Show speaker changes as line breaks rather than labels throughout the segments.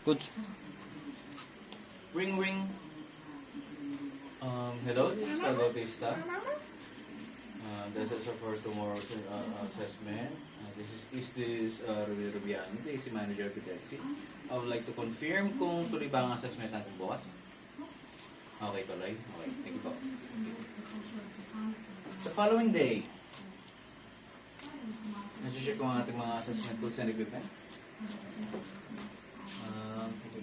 Good. Ring ring. Hello, this is Pag Bautista. This is for tomorrow's assessment. This is Rubiano, the AC Manager of Pidexi. I would like to confirm kung tuloy ba ang assessment natin bukas. Okay, tuloy. Okay, thank you po. The following day, nasi-check ko ang ating mga assessment tools and equipment.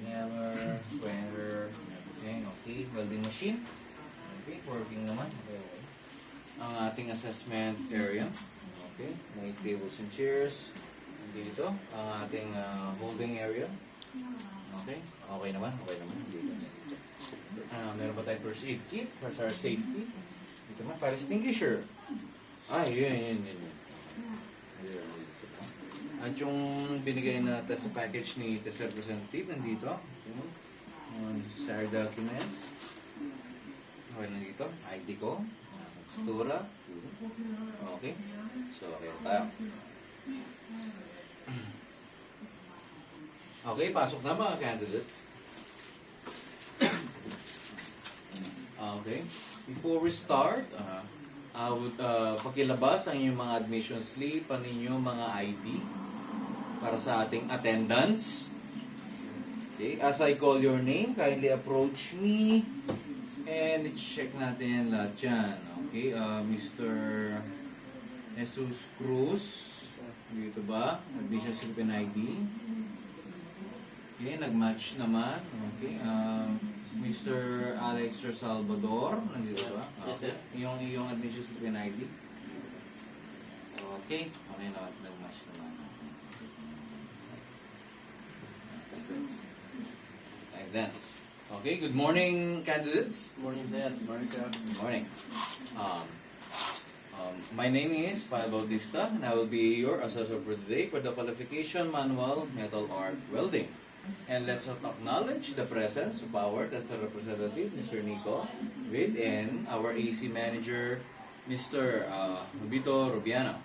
Hammer, square, everything. Okay, welding machine. Okay, working naman. Okay. Ang ating assessment area. Okay, may tables and chairs. Dito, ang ating holding area. Okay, okay naman. Okay naman. Dito. Meron ba tayong first aid kit for our safety? Dito naman, fire extinguisher. Yun. At yung binigay na test package ni test representative nandito. Share documents. Okay, nandito. ID ko. Postura. Okay. So, okay tayo. Okay, pasok na mga candidates. Okay. Before we start, I would pakilabas ang inyong mga admission slip, ang inyong mga ID para sa ating attendance. Okay, as I call your name, kindly approach me and check natin lahat dyan. Okay, Mr. Jesus Cruz, dito ba? Admission slip and ID. Okay, nag-match naman. Okay, Mr. Alex Salvador, nandito ba? Okay. Yung admission slip and ID. Okay, okay na, nag-match naman. Like that. Okay, good morning, candidates.
Good morning, sir. Good morning, sir.
Good morning. My name is Pag Bautista, and I will be your assessor for today for the qualification manual metal arc welding. And let's acknowledge the presence of our test representative, Mr. Nico, and our AC manager, Mr. Vito Rubiano.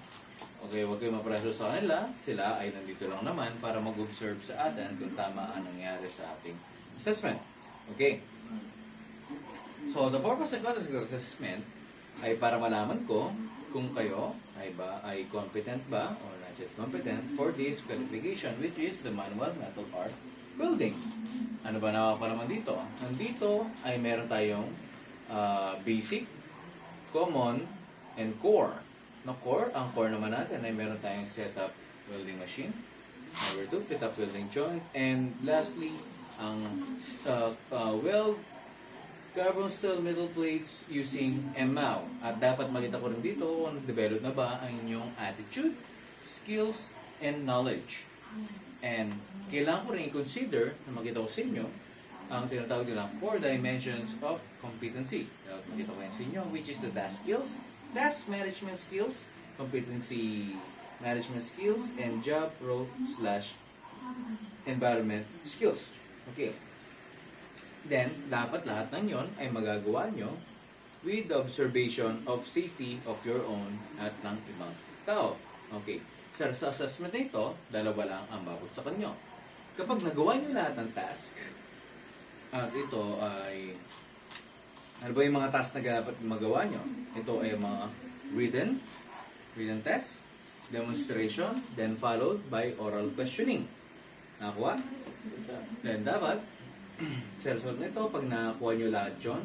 Okay, huwag kayo mapreso sa kanila. Sila ay nandito lang naman para mag-observe sa atin kung tama ang nangyari sa ating assessment. Okay. So, the purpose of the assessment ay para malaman ko kung kayo ay competent ba or not yet competent for this qualification, which is the manual metal arc welding. Ano ba nakapalaman dito? Nandito ay meron tayong basic, common, and core. Ang core naman natin ay meron tayong setup welding machine. Number 2, fit up welding joint. And lastly, ang weld carbon steel metal plates using MAU. At dapat makita ko rin dito kung nag-develop na ba ang inyong attitude, skills, and knowledge. And kailangan ko rin i-consider na makita ko sa inyo ang tinatawag nilang 4 dimensions of competency. Dapat makita ko yan sa inyo, which is the DAS skills, DAS management skills, competency management skills, and job role/environment skills. Okay. Then, dapat lahat ng yon ay magagawa nyo with the observation of safety of your own at ng ibang tao. Okay. Sa assessment na ito, dalawa lang ang babagsakan nyo. Kapag nagawa nyo lahat ng task, at ito ay ano ba yung mga task na dapat magawa nyo? Ito ay mga written test, demonstration, then followed by oral questioning. Nakakuha? Then dapat, sa result na ito, pag nakakuha nyo lahat yun,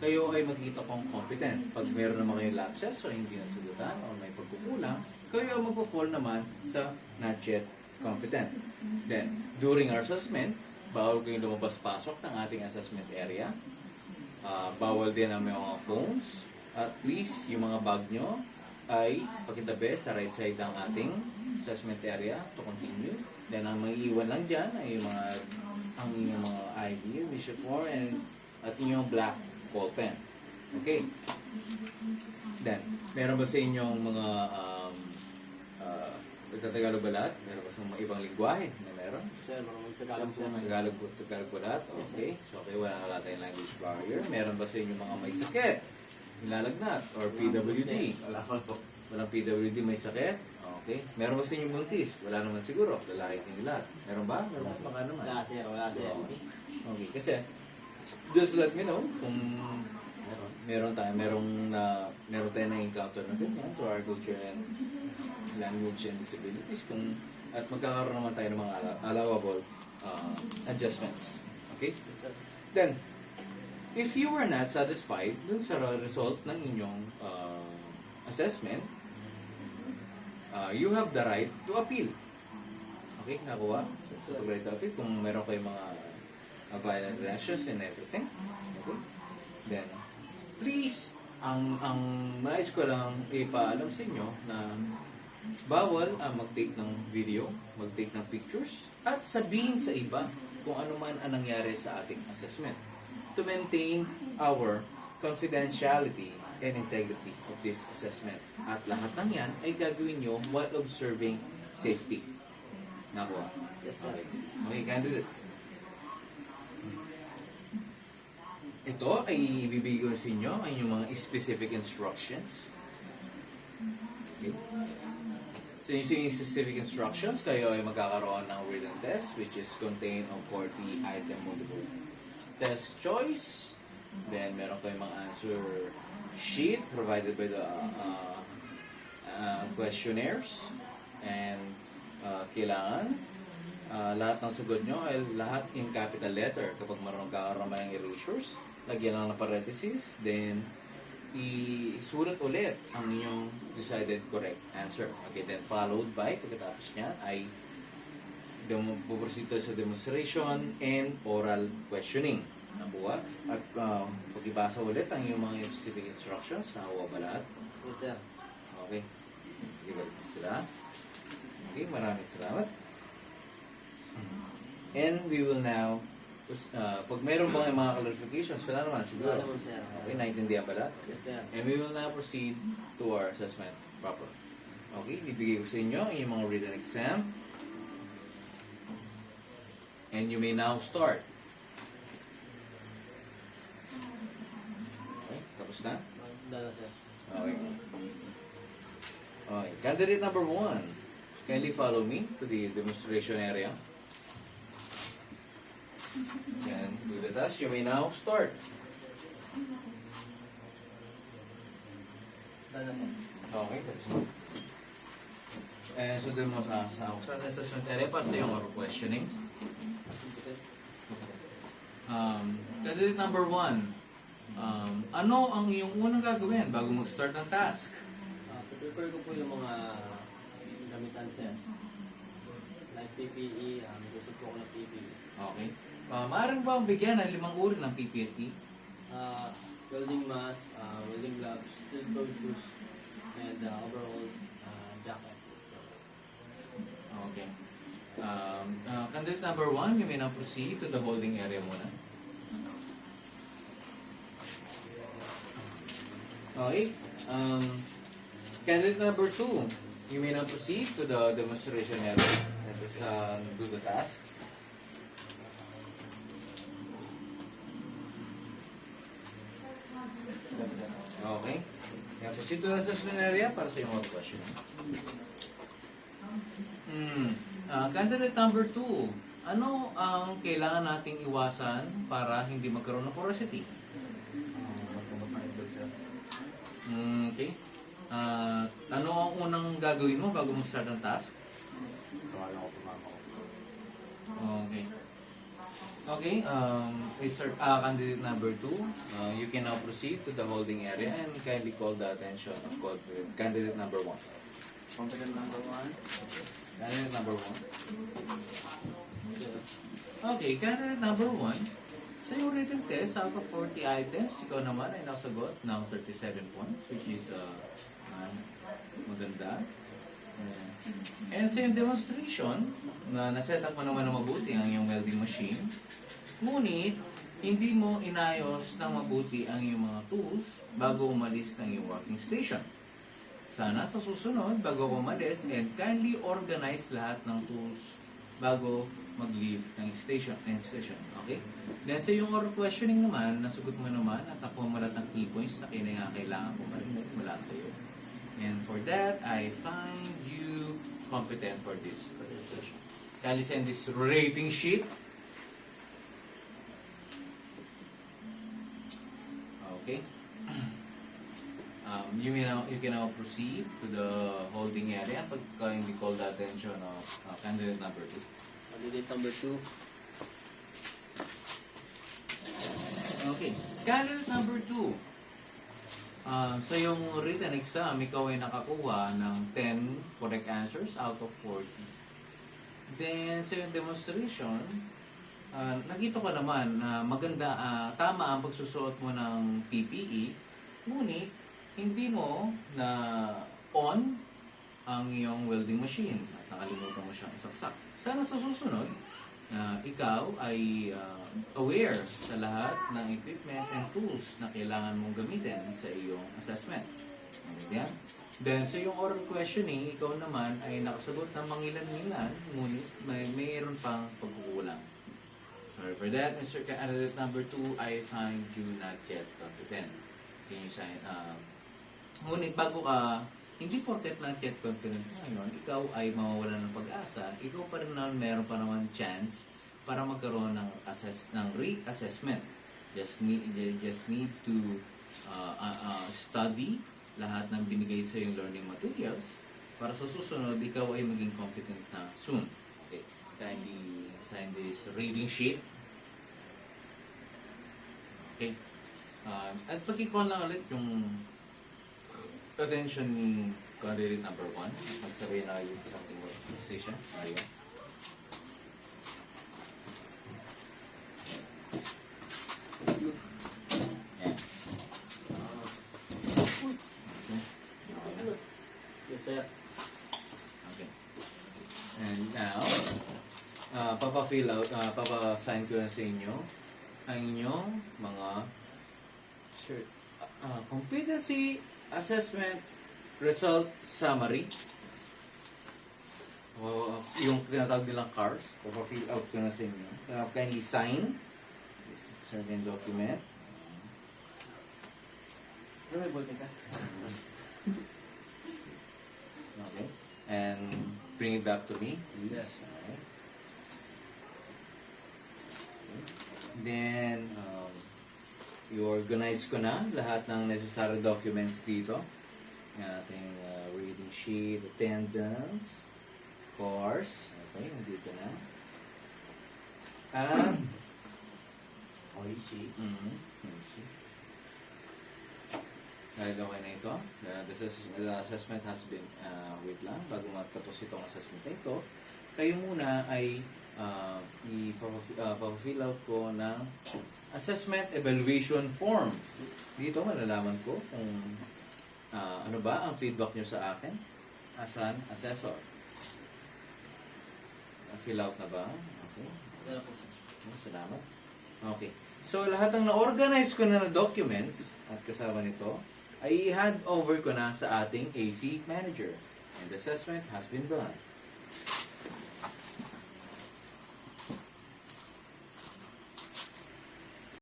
kayo ay makita kong competent. Pag meron naman kayong lapses o hindi nasagutan o may pagkukulang, kayo ay magpo-fall naman sa not yet competent. Then, during our assessment, bawal kayong lumabas-pasok ng ating assessment area. Bawal din ang mga phones. At least, yung mga bag nyo ay pakitabi sa right side ng ating assessment area to continue. Then, ang maiiwan lang dyan ay yung mga ID, bishop 4, and at yung black ball pen. Okay. Then, meron ba sa inyong mga Tagalog ba lahat? Meron ba sa mga ibang lingwahe na meron?
Sir, marunong Tagalog, sir.
Tagalog ba lahat? Okay. So, okay, wala tayong language barrier. Meron ba sa inyo mga may sakit? Nilalagnat? Or PWD?
Wala po.
Walang PWD may sakit? Okay. Meron ba sa inyo buntis? Wala naman siguro. Lalaki din lahat. Meron ba? Meron ba? Baka naman.
Wala, sir. Wala.
Okay, kasi just let me know kung meron tayo na encounter na ganyan to our culture and language and disabilities at magkakaroon naman tayo ng mga allowable adjustments. Okay? Then, if you were not satisfied dun sa result ng inyong assessment, you have the right to appeal. Okay? Nakuha? So, right to appeal kung meron kayong mga violent reactions and everything. Okay? Then, please, ang nais ko lang ipaalam sa inyo na bawal mag-take ng video, mag-take ng pictures, at sabihin sa iba kung ano man ang nangyari sa ating assessment to maintain our confidentiality and integrity of this assessment. At lahat ng yan ay gagawin nyo while observing safety. Nakuha?
Yes, sir.
Okay, candidates. Ito ay ibibigay ko sa inyo ang inyong mga specific instructions. Okay. So yung specific instructions, kayo ay magkakaroon ng written test which is contained of 40 item multiple test choice. Then meron kayong mga answer sheet provided by the questionnaires. And kailangan lahat ng sagot nyo ay lahat in capital letter. Kapag marunong kakaroon ng erasures, lagyan lang ng parentheses, then isulat ulit ang inyong decided correct answer. Okay, then followed by, pagkatapos niya, ay puproceed sa demonstration and oral questioning. Nakuha? At pag-ibasa ulit ang inyong mga specific instructions. Nakuha ba lahat?
Yes, sir.
Okay. Sige ba sila? Okay, maraming salamat. And we will now pag meron bang mga clarifications, wala naman siguro.
Wala naman, sir.
Okay, naintindihan ba lahat?
Yes, sir.
And we will now proceed to our assessment proper. Okay, bibigay ko sa inyo ang inyong mga written exam. And you may now start. Okay, tapos na?
Dala, sir.
Okay. Okay, candidate number 1. Kindly follow me to the demonstration area. And do the test. You may now start.
Dala, sir.
Okay, tapos na. And sundan mo sa assessment area para sa iyong oral questioning. Candidate number 1. Ano ang iyong unang gagawin bago mag-start ng task?
Prepare ko po yung mga gamitan, sir. Like PPE, gusto po ako ng PPE.
Okay. Maaaring ba ang bigyan ng 5 uri ng PPE?
Welding mask, welding gloves, steel-toed shoes, and overall jacket.
Okay. Candidate number 1, you may now proceed to the holding area muna. Okay. Candidate number 2, you may now proceed to the demonstration area and do the task. Okay. Kaya proceed to the assessment area para sa iyong mga question. Candidate number 2, ano ang kailangan nating iwasan para hindi magkaroon ng porosity? Okay. Ano ang unang gagawin mo bago mag-start ng task?
Tawalan ko tumama ko.
Okay. Okay, candidate number 2, you can now proceed to the holding area and kindly call the attention of candidate number 1.
Competent number 1.
Candidate number 1. Okay, candidate number 1, sa iyong written test, out of 40 items, ikaw naman ay nakasagot ng 37 points, which is maganda. And sa iyong demonstration, na naset up mo naman na mabuti ang iyong welding machine, ngunit hindi mo inayos ng mabuti ang iyong mga tools bago umalis ng iyong working station. Sana sa susunod, bago umalis, and kindly organize lahat ng tools bago mag-leave ng station. Okay? Then sa iyong oral questioning naman, nasugot mo naman at nakuha mo lahat ng key points na kailangan ko marinig mula sa iyo. And for that, I find you competent for this presentation. Kindly send this rating sheet Okay. You can now proceed to the holding area pagka hindi call the attention of candidate number 2.
Candidate number 2.
Okay. Candidate number 2. Sa yung written exam, ikaw ay nakakuha ng 10 correct answers out of 40. Then, sa yung demonstration, nakita ko naman na maganda, tama ang pagsusuot mo ng PPE, ngunit hindi mo na on ang iyong welding machine at nakalimutan mo siyang isaksak. Sana sa susunod, ikaw ay aware sa lahat ng equipment and tools na kailangan mong gamitin sa iyong assessment. Yan. Then, sa iyong oral questioning, ikaw naman ay nakasagot ng mangilan-ngilan, ngunit mayroon pang pagkukulang. Sorry for that, Mr. Candidate number 2, I find you not yet competent. Can you sign? Ngunit bago ka, hindi porket not yet confident ngayon, ikaw ay mawawalan ng pag-asa, ikaw pa rin naman meron pa naman chance para magkaroon ng re-assessment. Just need to study lahat ng binigay sa yung learning materials para sa susunod, ikaw ay maging competent na soon. Okay, kindly sign this reading sheet. Okay. At pag-icon lang ulit yung attention ni candidate number 1. Magsabihin na kayo sa ating position. Mario. Yan.
Yes, sir.
Okay. And now, papa-fill out, papa-sign ko na sa inyo ang inyong mga competency assessment result summary. O yung tinatawag nilang CARS, papa-fill out ko na sa inyo. Kindly sign this certain document.
Ano may bolte ka?
Okay. And bring it back to me, please.
Yes.
Alright. Okay. Then, i-organize ko na lahat ng necessary documents dito. Yung ating reading sheet, attendance, course. Okay, nandito na. At,
Oichi.
dahil okay na ito, the assessment has been, wait lang, bago matapos itong assessment na ito, kayo muna ay ipa-fill out ko ng assessment evaluation form. Dito malalaman ko kung ano ba ang feedback nyo sa akin as an assessor. Fill out na ba? Okay.
Ano po, sir?
Salamat. Okay. So, lahat ng na-organize ko na documents at kasama nito, ay i-hand over ko na sa ating AC manager. And the assessment has been done.